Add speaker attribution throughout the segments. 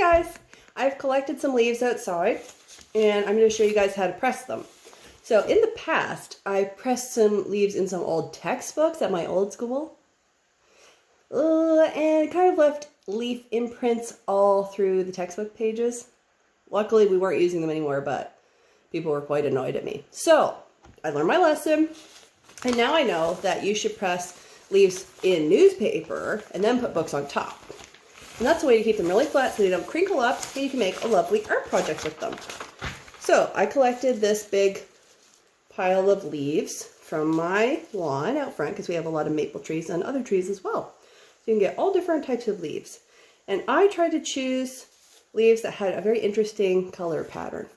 Speaker 1: guys, I've collected some leaves outside and I'm going to show you guys how to press them. So in the past, I pressed some leaves in some old textbooks at my old school. And kind of left leaf imprints all through the textbook pages. Luckily, we weren't using them anymore, but people were quite annoyed at me. So I learned my lesson, and now I know that you should press leaves in newspaper and then put books on top. And that's the way to keep them really flat so they don't crinkle up, and you can make a lovely art project with them. So I collected this big pile of leaves from my lawn out front because we have a lot of maple trees and other trees as well. So you can get all different types of leaves. And I tried to choose leaves that had a very interesting color pattern.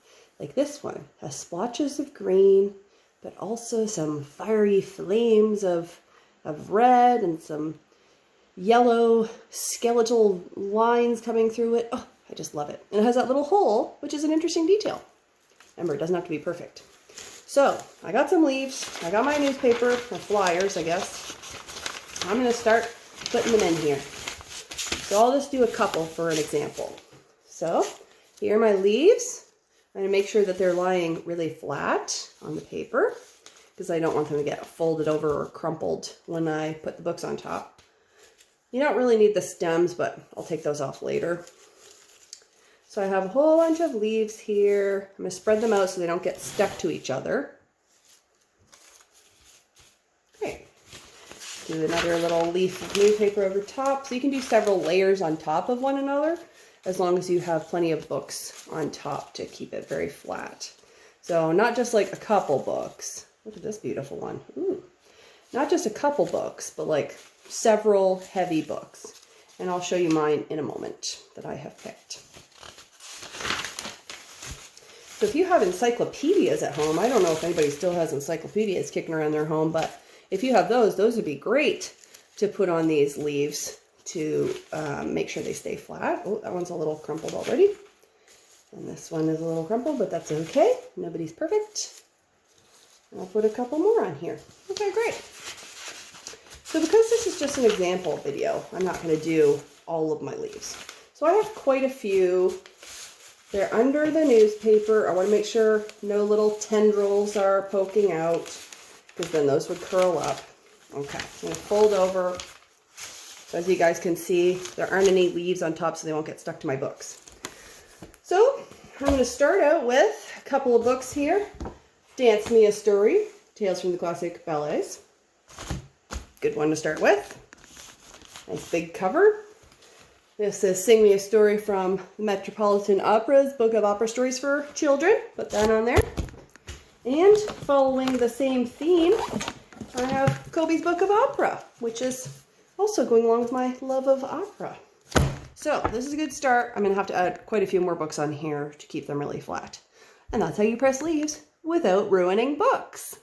Speaker 1: Like this one has splotches of green, but also some fiery flames of red and some yellow skeletal lines coming through it. Oh, I just love it. And it has that little hole, which is an interesting detail. Remember, it doesn't have to be perfect. So I got some leaves. I got my newspaper, or flyers, I guess. I'm going to start putting them in here. So I'll just do a couple for an example. So here are my leaves. I'm going to make sure that they're lying really flat on the paper because I don't want them to get folded over or crumpled when I put the books on top. You don't really need the stems, but I'll take those off later. So I have a whole bunch of leaves here. I'm going to spread them out so they don't get stuck to each other. Okay. Do another little leaf of newspaper over top. So you can do several layers on top of one another as long as you have plenty of books on top to keep it very flat. So not just like a couple books. Look at this beautiful one. Ooh. Not just a couple books, but like several heavy books. And I'll show you mine in a moment that I have picked. So if you have encyclopedias at home, I don't know if anybody still has encyclopedias kicking around their home, but if you have those would be great to put on these leaves to make sure they stay flat. Oh, that one's a little crumpled already. And this one is a little crumpled, but that's okay. Nobody's perfect. I'll put a couple more on here. Okay, great. So because this is just an example video, I'm not going to do all of my leaves. So I have quite a few. They're under the newspaper. I want to make sure no little tendrils are poking out because then those would curl up. Okay, I'm going to fold over. So as you guys can see, there aren't any leaves on top so they won't get stuck to my books. So I'm going to start out with a couple of books here. Dance Me a Story, Tales from the Classic Ballets. Good one to start with. Nice big cover. This is Sing Me a Story from the Metropolitan Opera's Book of Opera Stories for Children. Put that on there. And following the same theme, I have Kobe's Book of Opera, which is also going along with my love of opera. So this is a good start. I'm going to have to add quite a few more books on here to keep them really flat. And that's how you press leaves without ruining books.